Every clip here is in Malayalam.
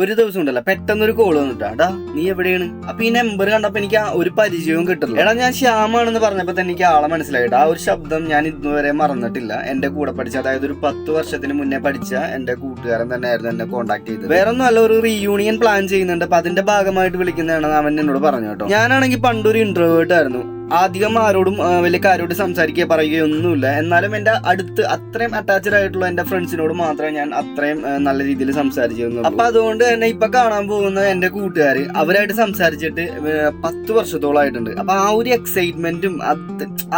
ഒരു ദിവസം ഉണ്ടല്ലോ പെട്ടെന്നൊരു കോൾ വന്നിട്ടാ നീ എവിടെയാണ്. അപ്പൊ ഈ നമ്പർ കണ്ടപ്പോ എനിക്ക് ഒരു പരിചയവും കിട്ടില്ല. എടാ ഞാൻ ശ്യാമാണെന്ന് പറഞ്ഞപ്പോ തന്നെ എനിക്ക് ആളെ മനസ്സിലായിട്ട്. ആ ഒരു ശബ്ദം ഞാൻ ഇതുവരെ മറന്നിട്ടില്ല. എന്റെ കൂടെ പഠിച്ച, അതായത് ഒരു 10 വർഷത്തിന് മുന്നേ പഠിച്ച എന്റെ കൂട്ടുകാരൻ തന്നെയായിരുന്നു എന്നെ കോൺടാക്ട് ചെയ്തത്. വേറെ ഒന്നും അല്ല, ഒരു റീയൂണിയൻ പ്ലാൻ ചെയ്യുന്നുണ്ട്. അപ്പൊ അതിന്റെ ഭാഗമായിട്ട് വിളിക്കുന്നതാണ് അവൻ എന്നോട് പറഞ്ഞു കേട്ടോ. ഞാനാണെങ്കിൽ പണ്ടൊരു ഇൻട്രോവേർട്ട് ആയിരുന്നു. അധികം ആരോടും വലിയ കാര്യമായിട്ട് സംസാരിക്കുക പറയുകയൊന്നുമില്ല. എന്നാലും എന്റെ അടുത്ത് അത്രയും അറ്റാച്ച്ഡ് ആയിട്ടുള്ള എന്റെ ഫ്രണ്ട്സിനോട് മാത്രമേ ഞാൻ അത്രയും നല്ല രീതിയിൽ സംസാരിച്ചിരുന്നു. അപ്പൊ അതുകൊണ്ട് തന്നെ ഇപ്പൊ കാണാൻ പോകുന്ന എന്റെ കൂട്ടുകാര് അവരായിട്ട് സംസാരിച്ചിട്ട് 10 വർഷത്തോളമായിട്ടുണ്ട്. അപ്പൊ ആ ഒരു എക്സൈറ്റ്മെന്റും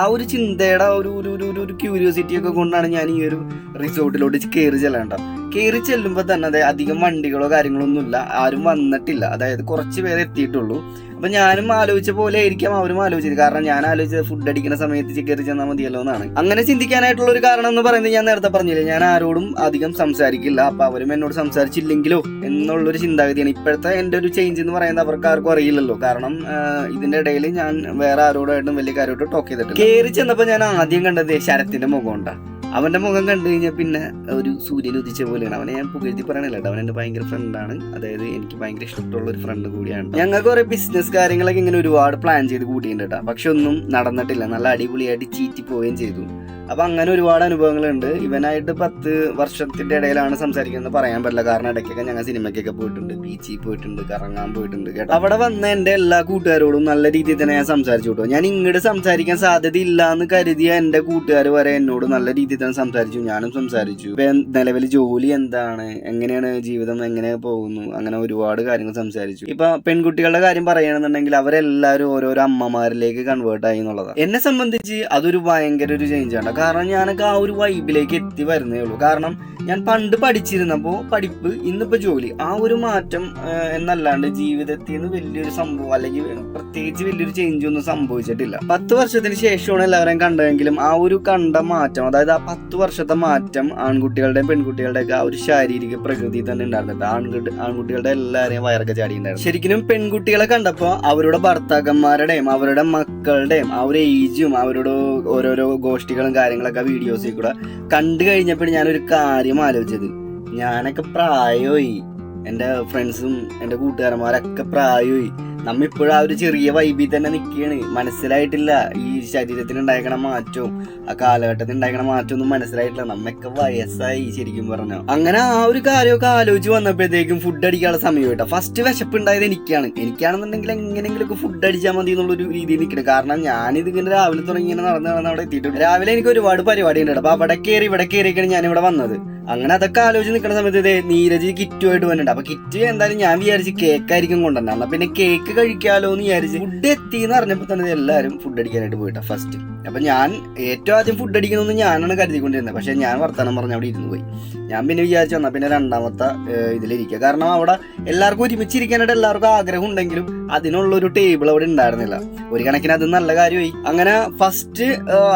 ആ ഒരു ചിന്തയുടെ ഒരു ക്യൂരിയോസിറ്റി ഒക്കെ കൊണ്ടാണ് ഞാൻ ഈ ഒരു റിസോർട്ടിലോട്ട് കയറി ചെല്ലേണ്ട. കയറി ചെല്ലുമ്പോ തന്നെ അതെ അധികം വണ്ടികളോ കാര്യങ്ങളോ ഒന്നുമില്ല, ആരും വന്നിട്ടില്ല. അതായത് കുറച്ച് പേര് എത്തിയിട്ടുള്ളൂ. അപ്പൊ ഞാനും ആലോചിച്ച പോലെ ആയിരിക്കാം അവരും ആലോചിച്ചത്. കാരണം ഞാൻ ആലോചിച്ചത് ഫുഡ് അടിക്കുന്ന സമയത്ത് കയറി ചെന്നാൽ മതിയല്ലോ എന്നാണ്. അങ്ങനെ ചിന്തിക്കാനായിട്ടുള്ള ഒരു കാരണം എന്ന് പറയുന്നത് ഞാൻ നേരത്തെ പറഞ്ഞില്ലേ, ഞാൻ ആരോടും അധികം സംസാരിക്കില്ല. അപ്പൊ അവരും എന്നോട് സംസാരിച്ചില്ലെങ്കിലോ എന്നുള്ളൊരു ചിന്താഗതിയാണ് ഇപ്പോഴത്തെ എന്റെ ഒരു ചേഞ്ച് എന്ന് പറയുന്നത്. അവർക്ക് ആർക്കും അറിയില്ലല്ലോ. കാരണം ഇതിന്റെ ഇടയിൽ ഞാൻ വേറെ ആരോടായിട്ടും വലിയ കാര്യമായിട്ട് ടോക്ക് ചെയ്തിട്ടില്ല. കയറി ചെന്നപ്പോ ഞാൻ ആദ്യം കണ്ടത് ശരത്തിന്റെ മുഖം ഉണ്ടാ. അവന്റെ മുഖം കണ്ടു കഴിഞ്ഞാൽ പിന്നെ ഒരു സൂര്യൻ ഉദിച്ച പോലെയാണ്. അവനെ ഞാൻ പുകഴ്ത്തി പറയണില്ല കേട്ടോ, അവൻ എന്റെ ഭയങ്കര ഫ്രണ്ടാണ്. അതായത് എനിക്ക് ഭയങ്കര ഇഷ്ടമുള്ള ഒരു ഫ്രണ്ട് കൂടിയാണ്. ഞങ്ങൾക്ക് കുറെ ബിസിനസ് കാര്യങ്ങളൊക്കെ ഇങ്ങനെ ഒരുപാട് പ്ലാൻ ചെയ്ത് കൂട്ടിയിട്ടുണ്ട് കേട്ടോ. പക്ഷെ ഒന്നും നടന്നിട്ടില്ല. നല്ല അടിപൊളിയായിട്ട് ചീറ്റി പോവുകയും ചെയ്തു. അപ്പൊ അങ്ങനെ ഒരുപാട് അനുഭവങ്ങളുണ്ട്. ഇവനായിട്ട് 10 വർഷത്തിന്റെ ഇടയിലാണ് സംസാരിക്കുന്നത് പറയാൻ പറ്റില്ല. കാരണം ഇടയ്ക്കൊക്കെ ഞങ്ങൾ സിനിമയ്ക്കൊക്കെ പോയിട്ടുണ്ട്, ബീച്ചിൽ പോയിട്ടുണ്ട്, കറങ്ങാൻ പോയിട്ടുണ്ട് കേട്ടോ. അവിടെ വന്ന എന്റെ എല്ലാ കൂട്ടുകാരോടും നല്ല രീതിയിൽ തന്നെ ഞാൻ സംസാരിച്ചു കേട്ടോ. ഞാൻ ഇങ്ങോട്ട് സംസാരിക്കാൻ സാധ്യത ഇല്ല എന്ന് കരുതിയ എന്റെ കൂട്ടുകാർ വരെ എന്നോട് നല്ല രീതിയിൽ തന്നെ സംസാരിച്ചു. ഞാനും സംസാരിച്ചു. നിലവിൽ ജോലി എന്താണ്, എങ്ങനെയാണ് ജീവിതം, എങ്ങനെ പോകുന്നു, അങ്ങനെ ഒരുപാട് കാര്യങ്ങൾ സംസാരിച്ചു. ഇപ്പൊ പെൺകുട്ടികളുടെ കാര്യം പറയുകയാണെന്നുണ്ടെങ്കിൽ അവരെല്ലാവരും ഓരോരോ അമ്മമാരിലേക്ക് കൺവേർട്ട് ആയി എന്നുള്ളതാണ്. എന്നെ സംബന്ധിച്ച് അതൊരു ഭയങ്കര ഒരു ചേഞ്ച് ആണ്. കാരണം ഞാനൊക്കെ ആ ഒരു വൈബിലേക്ക് എത്തി വരുന്നേ ഉള്ളൂ. കാരണം ഞാൻ പണ്ട് പഠിച്ചിരുന്നപ്പോ പഠിപ്പ്, ഇന്നിപ്പോ ജോലി, ആ ഒരു മാറ്റം എന്നല്ലാണ്ട് ജീവിതത്തിൽ നിന്ന് വലിയൊരു സംഭവം അല്ലെങ്കിൽ പ്രത്യേകിച്ച് വലിയൊരു ചേഞ്ച് ഒന്നും സംഭവിച്ചിട്ടില്ല. 10 വർഷത്തിന് ശേഷമാണ് എല്ലാവരെയും കണ്ടതെങ്കിലും ആ ഒരു കണ്ട മാറ്റം, അതായത് ആ 10 വർഷത്തെ മാറ്റം ആൺകുട്ടികളുടെയും പെൺകുട്ടികളുടെയൊക്കെ ആ ഒരു ശാരീരിക പ്രകൃതി തന്നെ ഉണ്ടായിരുന്നില്ല. ആൺകുട്ടികളുടെ എല്ലാവരെയും വയറൊക്കെ ചാടിയിട്ടുണ്ടായിരുന്നു. ശരിക്കും പെൺകുട്ടികളെ കണ്ടപ്പോ അവരുടെ ഭർത്താക്കന്മാരുടെയും അവരുടെ മക്കളുടെയും ആ ഒരു ഏജും അവരുടെ ഓരോരോ ഗോഷ്ഠികളും കാര്യങ്ങളൊക്കെ വീഡിയോസിൽ കൂടെ കണ്ടു കഴിഞ്ഞപ്പോൾ ഞാനൊരു കാര്യം ആലോചിച്ചത്, ഞാനൊക്കെ പ്രായമായി, എൻ്റെ ഫ്രണ്ട്സും എൻ്റെ കൂട്ടുകാരന്മാരൊക്കെ പ്രായമായി, നമ്മ ഇപ്പോഴും ആ ഒരു ചെറിയ വൈബിൽ തന്നെ നിൽക്കുകയാണ്. മനസ്സിലായിട്ടില്ല ഈ ശരീരത്തിന് ഉണ്ടായിരിക്കണ മാറ്റവും ആ കാലഘട്ടത്തിൽ ഉണ്ടായിരിക്കണ മാറ്റം ഒന്നും മനസ്സിലായിട്ടില്ല. നമ്മയൊക്കെ വയസ്സായി ശരിക്കും പറഞ്ഞോ. അങ്ങനെ ആ ഒരു കാര്യമൊക്കെ ആലോചിച്ച് വന്നപ്പോഴത്തേക്കും ഫുഡ് അടിക്കാനുള്ള സമയം കേട്ടോ. ഫസ്റ്റ് വിശപ്പ് ഉണ്ടായത് എനിക്കാണെന്നുണ്ടെങ്കിൽ എങ്ങനെയെങ്കിലുമൊക്കെ ഫുഡ് അടിച്ചാൽ മതി എന്നുള്ളൊരു രീതിയിൽ നിൽക്കണം. കാരണം ഞാനിതിങ്ങനെ രാവിലെ തുടങ്ങി ഇങ്ങനെ നടന്ന് അവിടെ എത്തിയിട്ടുണ്ട്. രാവിലെ എനിക്ക് ഒരുപാട് പരിപാടി ഉണ്ട്. അപ്പൊ ഇവിടെ കയറിയൊക്കെയാണ് ഞാനിവിടെ വന്നത്. അങ്ങനെ അതൊക്കെ ആലോചിച്ച് നിൽക്കുന്ന സമയത്ത് നീരജ് കിറ്റുമായിട്ട് വന്നിട്ടുണ്ട്. അപ്പൊ കിറ്റ് എന്തായാലും ഞാൻ വിചാരിച്ച് കേക്കായിരിക്കും കൊണ്ടുവന്നത്. എന്നാ പിന്നെ കേക്ക് കഴിക്കാലോ എന്ന് വിചാരിച്ച് ഫുഡ് എത്തിന്ന് പറഞ്ഞപ്പോ തന്നെ എല്ലാവരും ഫുഡ് അടിക്കാനായിട്ട് പോയിട്ടാ ഫസ്റ്റ്. അപ്പൊ ഞാൻ ഏറ്റവും ആദ്യം ഫുഡ് അടിക്കണമെന്ന് ഞാനാണ് കരുതിക്കൊണ്ടിരുന്നത്. പക്ഷെ ഞാൻ വർത്തമാനം പറഞ്ഞ് അവിടെ ഇരുന്ന് പോയി. ഞാൻ പിന്നെ വിചാരിച്ചു വന്നാൽ പിന്നെ രണ്ടാമത്തെ ഇതിലിരിക്കുക. കാരണം അവിടെ എല്ലാവർക്കും ഒരുമിച്ചിരിക്കാനായിട്ട് എല്ലാവർക്കും ആഗ്രഹം ഉണ്ടെങ്കിലും അതിനുള്ളൊരു ടേബിൾ അവിടെ ഉണ്ടായിരുന്നില്ല. ഒരു കണക്കിന് അത് നല്ല കാര്യമായി. അങ്ങനെ ഫസ്റ്റ്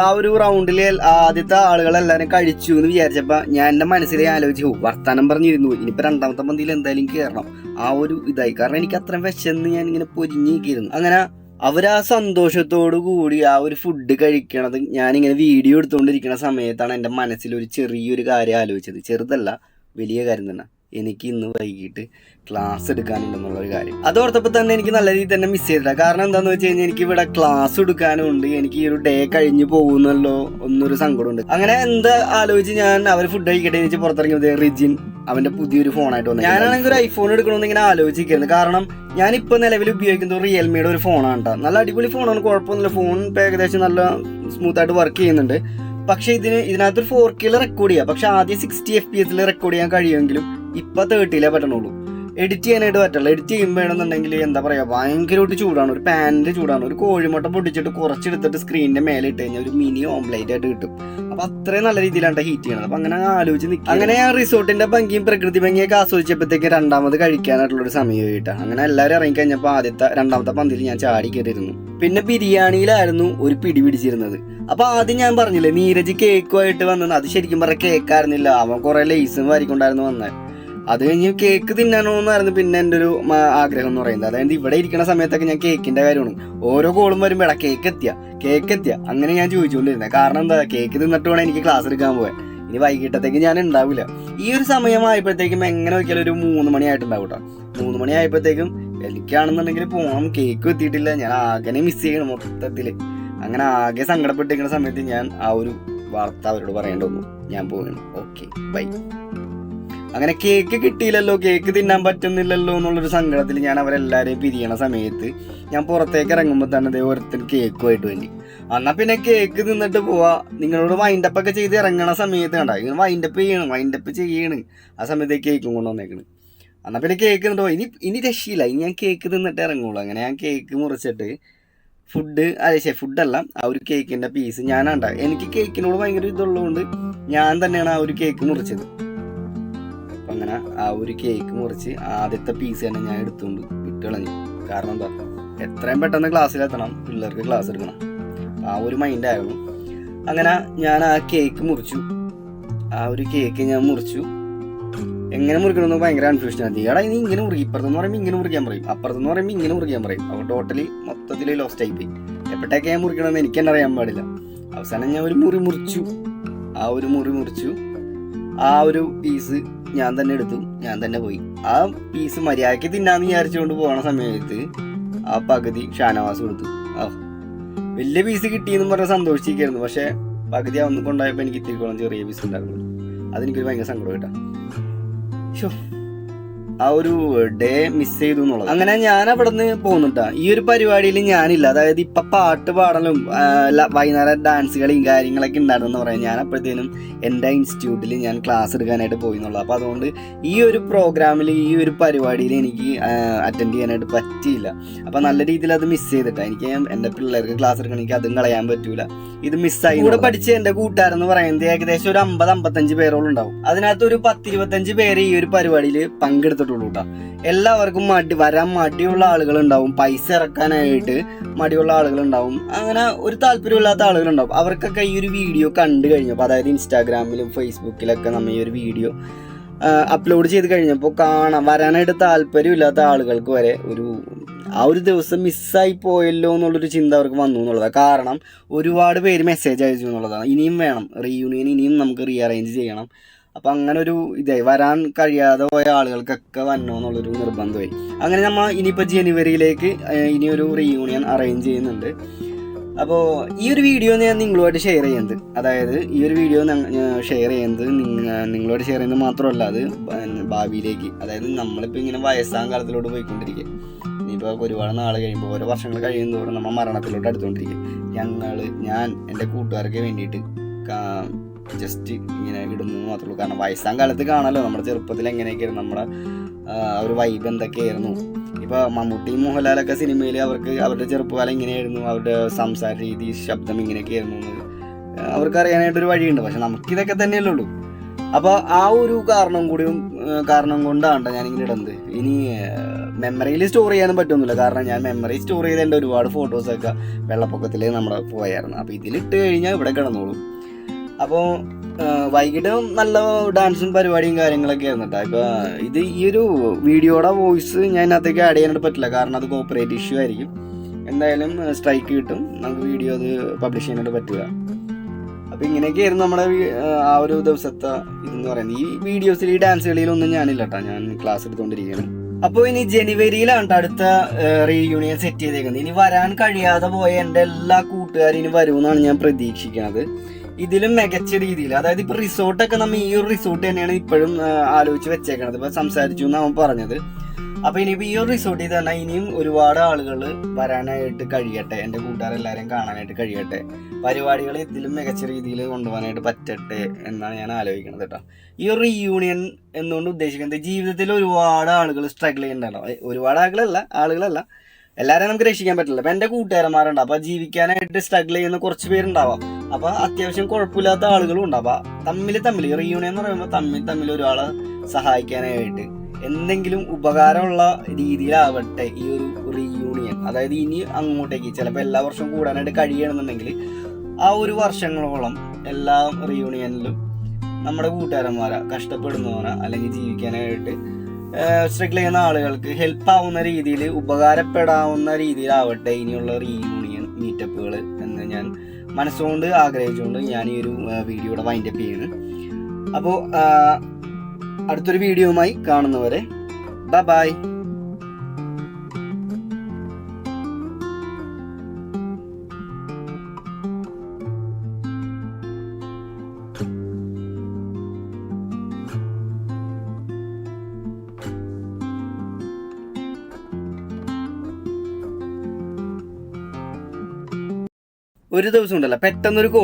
ആ ഒരു റൗണ്ടില് ആദ്യത്തെ ആളുകളെല്ലാവരും കഴിച്ചു എന്ന് വിചാരിച്ചപ്പോ ഞാൻ എന്റെ മനസ്സിൽ ആലോചിച്ചു വർത്താനം പറഞ്ഞിരുന്നു പോയി. ഇനിയിപ്പോ രണ്ടാമത്തെ പന്തിയിൽ എന്തായാലും കയറണം ആ ഒരു ഇതായി. കാരണം എനിക്ക് അത്രയും വിശന്ന് ഞാൻ ഇങ്ങനെ പൊരിഞ്ഞിരിക്കുന്നു. അങ്ങനെ അവരാ സന്തോഷത്തോടു കൂടി ആ ഒരു ഫുഡ് കഴിക്കണത് ഞാനിങ്ങനെ വീഡിയോ എടുത്തുകൊണ്ടിരിക്കുന്ന സമയത്താണ് എൻ്റെ മനസ്സിൽ ഒരു ചെറിയൊരു കാര്യം ആലോചിച്ചത്. ചെറുതല്ല, വലിയ കാര്യം തന്നെ. എനിക്ക് ഇന്ന് വൈകിട്ട് ക്ലാസ് എടുക്കാനുണ്ടെന്നുള്ളൊരു കാര്യം അതോർത്തപ്പോൾ തന്നെ എനിക്ക് നല്ല രീതിയിൽ തന്നെ മിസ് ചെയ്തില്ല. കാരണം എന്താണെന്ന് വെച്ച് കഴിഞ്ഞാൽ എനിക്ക് ഇവിടെ ക്ലാസ് എടുക്കാനും ഉണ്ട്. എനിക്ക് ഈ ഒരു ഡേ കഴിഞ്ഞ് പോകുന്നല്ലോ ഒന്നൊരു സങ്കടമുണ്ട്. അങ്ങനെ എന്താ ആലോചിച്ച് ഞാൻ അവർ ഫുഡ് കഴിക്കട്ടെ എന്ന് വെച്ച് പുറത്തിറങ്ങിയത് റിജിൻ അവന്റെ പുതിയൊരു ഫോണായിട്ട് വന്നു. ഞാനാണെങ്കിൽ ഒരു ഐഫോൺ എടുക്കണമെന്ന് ഇങ്ങനെ ആലോചിക്കുന്നത്. കാരണം ഞാനിപ്പോൾ നിലവിൽ ഉപയോഗിക്കുന്നത് റിയൽമിയുടെ ഒരു ഫോണാണ് കേട്ടോ. നല്ല അടിപൊളി ഫോണാണ്, കുഴപ്പമൊന്നുമില്ല. ഫോൺ ഏകദേശം നല്ല സ്മൂത്തായിട്ട് വർക്ക് ചെയ്യുന്നുണ്ട്. പക്ഷെ ഇതിനകത്തൊരു 4K റെക്കോർഡ് ചെയ്യാം. പക്ഷെ ആദ്യം 60 FPS റെക്കോർഡ് ചെയ്യാൻ കഴിയുമെങ്കിലും ഇപ്പൊ 30 പറ്റണുള്ളൂ. എഡിറ്റ് ചെയ്യാനായിട്ട് പറ്റില്ല. എഡിറ്റ് ചെയ്യുമ്പോഴെന്നുണ്ടെങ്കിൽ എന്താ പറയാ, ഭയങ്കരമായിട്ട് ചൂടാണ്. ഒരു പാനിന്റെ ചൂടാണ്. ഒരു കോഴിമുട്ട പൊട്ടിച്ചിട്ട് കുറച്ചെടുത്തിട്ട് സ്ക്രീനിന്റെ മേലെ ഇട്ട് കഴിഞ്ഞാൽ ഒരു മിനി ഓംലേറ്റ് ആയിട്ട് കിട്ടും. അപ്പൊ അത്രയും നല്ല രീതിയിലാണ് ഹീറ്റ് ചെയ്യണത്. അപ്പൊ അങ്ങനെ ആലോചിച്ച് നിൽക്കും. അങ്ങനെ ആ റിസോർട്ടിന്റെ ഭംഗിയും പ്രകൃതി ഭംഗിയൊക്കെ ആസ്വദിച്ചപ്പോഴത്തേക്ക് രണ്ടാമത് കഴിക്കാനായിട്ടുള്ളൊരു സമയം കിട്ടാം. അങ്ങനെ എല്ലാവരും ഇറങ്ങിക്കഴിഞ്ഞപ്പോൾ രണ്ടാമത്തെ പന്തിയിൽ ഞാൻ ചാടി കയറിയിരുന്നു. പിന്നെ ബിരിയാണിയിലായിരുന്നു ഒരു പിടി പിടിച്ചിരുന്നത്. അപ്പൊ ആദ്യം ഞാൻ പറഞ്ഞില്ലേ നീരജ് കേക്കുമായിട്ട് വന്നത്, അത് ശരിക്കും പറഞ്ഞ കേക്കായിരുന്നില്ല. അവൻ കുറെ ലേസും വാരിക്കൊണ്ടായിരുന്നു വന്നത്. അത് കഴിഞ്ഞ് കേക്ക് തിന്നാനോന്നായിരുന്നു പിന്നെ എൻ്റെ ഒരു ആഗ്രഹം എന്ന് പറയുന്നത്. അതായത് ഇവിടെ ഇരിക്കുന്ന സമയത്തൊക്കെ ഞാൻ കേക്കിന്റെ കാര്യമാണ് ഓരോ കോളും വരുമ്പോൾ കേക്ക് എത്തിയ അങ്ങനെ ഞാൻ ചോദിച്ചുകൊണ്ടിരുന്നത്. കാരണം എന്താ, കേക്ക് തിന്നിട്ട് വേണം എനിക്ക് ക്ലാസ് എടുക്കാൻ പോകാൻ. ഇനി വൈകിട്ടത്തേക്ക് ഞാൻ ഉണ്ടാവില്ല. ഈ ഒരു സമയമായപ്പോഴത്തേക്കും എങ്ങനെ നോക്കിയാലും ഒരു 3 മണിയായിട്ടുണ്ടാവും കേട്ടോ. 3 മണിയായപ്പോഴത്തേക്കും എനിക്കാണെന്നുണ്ടെങ്കിൽ പോകണം, കേക്ക് എത്തിയിട്ടില്ല, ഞാൻ ആകെ മിസ് ചെയ്യണം മൊത്തത്തിൽ. അങ്ങനെ ആകെ സങ്കടപ്പെട്ടിരിക്കുന്ന സമയത്ത് ഞാൻ ആ ഒരു വാർത്ത അവരോട് പറയേണ്ടി വന്നു, ഞാൻ പോവുകയാണ്, ഓക്കെ ബൈ. അങ്ങനെ കേക്ക് കിട്ടിയില്ലല്ലോ, കേക്ക് തിന്നാൻ പറ്റുന്നില്ലല്ലോ എന്നുള്ളൊരു സങ്കടത്തിൽ ഞാൻ അവരെല്ലാവരെയും പിരിയണ സമയത്ത് ഞാൻ പുറത്തേക്ക് ഇറങ്ങുമ്പോൾ തന്നെ ഓരോരുത്തർ കേക്കുമായിട്ട് വേണ്ടി. എന്നാൽ പിന്നെ കേക്ക് തിന്നിട്ട് പോവാ, നിങ്ങളോട് വൈൻഡപ്പ് ഒക്കെ ചെയ്ത് ഇറങ്ങണ സമയത്ത് കണ്ട ഇങ്ങനെ വൈൻഡപ്പ് ചെയ്യണ്, ആ സമയത്ത് കേക്കും കൊണ്ട് വന്നേക്കണ്. എന്നാൽ പിന്നെ കേക്ക് തിന്നിട്ട് പോയി, ഇനി രക്ഷയില്ല, ഇനി ഞാൻ കേക്ക് തിന്നിട്ട് ഇറങ്ങുള്ളൂ. അങ്ങനെ ഞാൻ കേക്ക് മുറിച്ചിട്ട് ഫുഡല്ല, ആ ഒരു കേക്കിൻ്റെ പീസ് ഞാനാണ്ട, എനിക്ക് കേക്കിനോട് ഭയങ്കര ഇതുള്ളതുകൊണ്ട് ഞാൻ തന്നെയാണ് ആ ഒരു കേക്ക് മുറിച്ചത്. അപ്പം അങ്ങനെ ആ ഒരു കേക്ക് മുറിച്ച് ആദ്യത്തെ പീസ് തന്നെ ഞാൻ എടുത്തുകൊണ്ട് വിട്ട് കളഞ്ഞു. കാരണം എന്താ, എത്രയും പെട്ടെന്ന് ക്ലാസ്സിലെത്തണം, പിള്ളേർക്ക് ക്ലാസ് എടുക്കണം, ആ ഒരു മൈൻഡായിരുന്നു. അങ്ങനെ ഞാൻ ആ കേക്ക് മുറിച്ചു. ആ ഒരു കേക്ക് ഞാൻ മുറിച്ചു. എങ്ങനെ മുറിക്കണമെന്ന് ഭയങ്കര കൺഫ്യൂഷനാണ്. എടാ ഇനി ഇങ്ങനെ മുറിക്കും, ഇപ്പുറത്തെന്ന് പറയുമ്പോൾ ഇങ്ങനെ മുറിക്കാൻ പറയും, അപ്പുറത്തെന്ന് പറയുമ്പോൾ ഇങ്ങനെ മുറിക്കാൻ പറയും. അപ്പോൾ ടോട്ടലി മൊത്തത്തിൽ ലോസ്റ്റ് ആയിപ്പോയി. എപ്പോഴത്തേക്ക് ഞാൻ മുറിക്കണമെന്ന് എനിക്ക് തന്നെ അറിയാൻ പാടില്ല. അവസാനം ഞാൻ ഒരു മുറി മുറിച്ചു. ആ ഒരു മുറി മുറിച്ചു, ആ ഒരു പീസ് ഞാൻ തന്നെ എടുത്തു, ഞാൻ തന്നെ പോയി. ആ പീസ് മര്യാദയ്ക്ക് തിന്നാന്ന് വിചാരിച്ചുകൊണ്ട് പോകണ സമയത്ത് ആ പകുതി ഷാനവാസ് കൊടുത്തു. വലിയ പീസ് കിട്ടിയെന്ന് പറഞ്ഞാൽ സന്തോഷിച്ചിരിക്കുന്നു. പക്ഷെ പകുതി അന്ന് കൊണ്ടുപോയപ്പോൾ എനിക്ക് ഇത്തിരിക്കോളം ചെറിയ പീസ് ഉണ്ടായിരുന്നു. അതെനിക്കൊരു ഭയങ്കര സങ്കടം കേട്ടോ. ആ ഒരു ഡേ മിസ് ചെയ്തു എന്നുള്ളത്. അങ്ങനെ ഞാൻ അവിടെ നിന്ന് പോകുന്നുട്ടാ. ഈ ഒരു പരിപാടിയിൽ ഞാനില്ല. അതായത് ഇപ്പൊ പാട്ട് പാടലും വൈകുന്നേരം ഡാൻസ് കളിയും കാര്യങ്ങളൊക്കെ ഉണ്ടായിരുന്നു പറയാം. ഞാൻ അപ്പോഴത്തേനും എൻ്റെ ഇൻസ്റ്റിറ്റ്യൂട്ടിൽ ഞാൻ ക്ലാസ് എടുക്കാനായിട്ട് പോയി എന്നുള്ളത്. അപ്പോൾ അതുകൊണ്ട് ഈ ഒരു പ്രോഗ്രാമിൽ, ഈ ഒരു പരിപാടിയിൽ എനിക്ക് അറ്റൻഡ് ചെയ്യാനായിട്ട് പറ്റിയില്ല. അപ്പോൾ നല്ല രീതിയിൽ അത് മിസ് ചെയ്തിട്ടാണ്. എനിക്ക് എൻ്റെ പിള്ളേർക്ക് ക്ലാസ് എടുക്കണമെങ്കിൽ അതും കളയാൻ പറ്റൂല. ഇത് മിസ്സായി. കൂടെ പഠിച്ച എൻ്റെ കൂട്ടുകാരെന്ന് പറയുന്നത് ഏകദേശം ഒരു 50-55 പേരോളം ഉണ്ടാവും. അതിനകത്ത് ഒരു 10-25 പേര് ഈ ഒരു പരിപാടിയിൽ പങ്കെടുത്തിട്ടുള്ളൂ കേട്ടോ. എല്ലാവർക്കും വരാൻ മടിയുള്ള ആളുകളുണ്ടാവും, പൈസ ഇറക്കാനായിട്ട് മടിയുള്ള ആളുകളുണ്ടാവും, അങ്ങനെ ഒരു താല്പര്യമില്ലാത്ത ആളുകളുണ്ടാവും. അവർക്കൊക്കെ ഈ ഒരു വീഡിയോ കണ്ടു കഴിഞ്ഞപ്പോൾ, അതായത് ഇൻസ്റ്റാഗ്രാമിലും ഫേസ്ബുക്കിലൊക്കെ നമ്മൾ ഈ ഒരു വീഡിയോ അപ്ലോഡ് ചെയ്ത് കഴിഞ്ഞപ്പോൾ വരാനായിട്ട് താല്പര്യമില്ലാത്ത ആളുകൾക്ക് വരെ ആ ഒരു ദിവസം മിസ്സായി പോയല്ലോ എന്നുള്ളൊരു ചിന്ത അവർക്ക് വന്നു എന്നുള്ളതാണ്. കാരണം ഒരുപാട് പേര് മെസ്സേജ് അയച്ചു എന്നുള്ളതാണ്, ഇനിയും വേണം റീയൂണിയൻ, ഇനിയും നമുക്ക് റീഅറേഞ്ച് ചെയ്യണം. അപ്പം അങ്ങനെ ഒരു വരാൻ കഴിയാതെ പോയ ആളുകൾക്കൊക്കെ വന്നോ എന്നുള്ളൊരു നിർബന്ധമായി. അങ്ങനെ നമ്മൾ ഇനിയിപ്പോൾ ജനുവരിയിലേക്ക് ഇനിയൊരു റീയൂണിയൻ അറേഞ്ച് ചെയ്യുന്നുണ്ട്. അപ്പോൾ ഈ ഒരു വീഡിയോ ഞാൻ നിങ്ങളുമായിട്ട് ഷെയർ ചെയ്യുന്നത്, അതായത് ഈ ഒരു വീഡിയോ ഷെയർ ചെയ്യുന്നത് നിങ്ങളോട് ഷെയർ ചെയ്യുന്നത് മാത്രമല്ല, അത് ഭാവിയിലേക്ക്, അതായത് നമ്മളിപ്പോൾ ഇങ്ങനെ വയസ്സാം കാലത്തിലോട്ട് പോയിക്കൊണ്ടിരിക്കുക. ഇനിയിപ്പോൾ ഒരുപാട് നാൾ കഴിയുമ്പോൾ, ഓരോ വർഷങ്ങൾ കഴിയുന്നതോറും നമ്മൾ മരണത്തിലോട്ട് അടുത്തുകൊണ്ടിരിക്കുക. ഞാൻ എൻ്റെ കൂട്ടുകാർക്ക് വേണ്ടിയിട്ട് ജസ്റ്റ് ഇങ്ങനെ ഇടുന്നു മാത്രമേ ഉള്ളൂ. കാരണം വയസ്സാം കാലത്ത് കാണാമല്ലോ നമ്മുടെ ചെറുപ്പത്തിൽ എങ്ങനെയൊക്കെയായിരുന്നു, നമ്മുടെ ഒരു വൈബ് എന്തൊക്കെയായിരുന്നു. ഇപ്പോൾ മമ്മൂട്ടിയും മോഹൻലാലൊക്കെ സിനിമയിൽ അവരുടെ ചെറുപ്പകാലം ഇങ്ങനെയായിരുന്നു, അവരുടെ സംസാര രീതി, ശബ്ദം ഇങ്ങനെയൊക്കെയായിരുന്നു എന്ന് അവർക്ക് അറിയാനായിട്ടൊരു വഴിയുണ്ട്. പക്ഷെ നമുക്കിതൊക്കെ തന്നെയല്ലേ ഉള്ളൂ. അപ്പോൾ ആ ഒരു കാരണം കൊണ്ടാണ് ഞാനിങ്ങനെ ഇടുന്നത്. ഇനി മെമ്മറിയിൽ സ്റ്റോർ ചെയ്യാനും പറ്റുമൊന്നുമില്ല. കാരണം ഞാൻ മെമ്മറി സ്റ്റോർ ചെയ്ത എൻ്റെ ഒരുപാട് ഫോട്ടോസൊക്കെ വെള്ളപ്പൊക്കത്തിൽ നമ്മുടെ പോയായിരുന്നു. അപ്പോൾ ഇതിലിട്ട് കഴിഞ്ഞാൽ ഇവിടെ കിടന്നോളും. അപ്പോൾ വൈകിട്ട് നല്ല ഡാൻസും പരിപാടിയും കാര്യങ്ങളൊക്കെ ആയിരുന്നു കേട്ടോ. ഇപ്പോൾ ഈ ഒരു വീഡിയോയുടെ വോയിസ് ഞാൻ ഇതിനകത്തേക്ക് ആഡ് ചെയ്യാനായിട്ട് പറ്റില്ല, കാരണം അത് കോപ്പറേറ്റ് ഇഷ്യൂ ആയിരിക്കും. എന്തായാലും സ്ട്രൈക്ക് കിട്ടും, നമുക്ക് വീഡിയോ അത് പബ്ലിഷ് ചെയ്യാനായിട്ട് പറ്റില്ല. അപ്പോൾ ഇങ്ങനെയൊക്കെയായിരുന്നു നമ്മുടെ ആ ഒരു ദിവസത്തെ ഇതെന്ന് പറയുന്നത്. ഈ വീഡിയോസിൽ, ഈ ഡാൻസ് കളിയിലൊന്നും ഞാനില്ല കേട്ടോ, ഞാൻ ക്ലാസ് എടുത്തുകൊണ്ടിരിക്കുകയാണ്. അപ്പോൾ ഇനി ജനുവരിയിലാണ് അടുത്ത റീയൂണിയൻ സെറ്റ് ചെയ്തേക്കുന്നത്. ഇനി വരാൻ കഴിയാതെ പോയ എൻ്റെ എല്ലാ കൂട്ടുകാരും ഇനി വരുമെന്നാണ് ഞാൻ പ്രതീക്ഷിക്കുന്നത്. ഇതിലും മികച്ച രീതിയിൽ, അതായത് ഇപ്പോൾ റിസോർട്ടൊക്കെ നമ്മൾ ഈ ഒരു റിസോർട്ട് തന്നെയാണ് ഇപ്പോഴും ആലോചിച്ച് വെച്ചേക്കണത്. ഇപ്പോൾ സംസാരിച്ചു എന്നാണ് അവൻ പറഞ്ഞത്. അപ്പോൾ ഇനിയിപ്പോൾ ഈ ഒരു റിസോർട്ടിൽ തന്നെ ഇനിയും ഒരുപാട് ആളുകൾ വരാനായിട്ട് കഴിയട്ടെ, എൻ്റെ കൂട്ടുകാരെല്ലാവരെയും കാണാനായിട്ട് കഴിയട്ടെ, പരിപാടികൾ ഇതിലും മികച്ച രീതിയിൽ കൊണ്ടുപോകാനായിട്ട് പറ്റട്ടെ എന്നാണ് ഞാൻ ആലോചിക്കുന്നത് കേട്ടോ. ഈ ഒരു റീയൂണിയൻ എന്നുകൊണ്ട് ഉദ്ദേശിക്കുന്നത്, ജീവിതത്തിൽ ഒരുപാട് ആളുകൾ സ്ട്രഗിൾ ചെയ്യുന്നുണ്ടല്ലോ, ഒരുപാട് ആളുകളല്ല എല്ലാവരെയും നമുക്ക് രക്ഷിക്കാൻ പറ്റില്ല. അപ്പം എൻ്റെ കൂട്ടുകാരന്മാരുണ്ട്, അപ്പോൾ ജീവിക്കാനായിട്ട് സ്ട്രഗിൾ ചെയ്യുന്ന കുറച്ച് പേരുണ്ടാവാം. അപ്പോൾ അത്യാവശ്യം കുഴപ്പമില്ലാത്ത ആളുകളും ഉണ്ടാവും. തമ്മിൽ റീയൂണിയൻ എന്ന് പറയുമ്പോൾ തമ്മിൽ ഒരാളെ സഹായിക്കാനായിട്ട് എന്തെങ്കിലും ഉപകാരമുള്ള രീതിയിലാവട്ടെ ഈ ഒരു റീയൂണിയൻ. അതായത് ഇനി അങ്ങോട്ടേക്ക് ചിലപ്പോൾ എല്ലാ വർഷവും കൂടാനായിട്ട് കഴിയണമെന്നുണ്ടെങ്കിൽ ആ ഒരു വർഷങ്ങളോളം എല്ലാ റീയൂണിയനിലും നമ്മുടെ കൂട്ടുകാരന്മാരെ, കഷ്ടപ്പെടുന്നവരെ അല്ലെങ്കിൽ ജീവിക്കാനായിട്ട് സ്ട്രഗിൾ ചെയ്യുന്ന ആളുകൾക്ക് ഹെൽപ്പ് ആവുന്ന രീതിയിൽ, ഉപകാരപ്പെടാവുന്ന രീതിയിലാവട്ടെ ഇനിയുള്ള റീയൂണിയൻ മീറ്റപ്പുകൾ എന്ന് ഞാൻ മനസ്സുകൊണ്ട് ആഗ്രഹിച്ചുകൊണ്ട് ഞാൻ ഈ ഒരു വീഡിയോയുടെ വൈൻഡപ്പ് ചെയ്യുന്നു. അപ്പോൾ അടുത്തൊരു വീഡിയോയുമായി കാണുന്നവരെ ബൈ. ഒരു ദിവസം ഉണ്ടല്ലോ പെട്ടെന്നൊരു കോൾ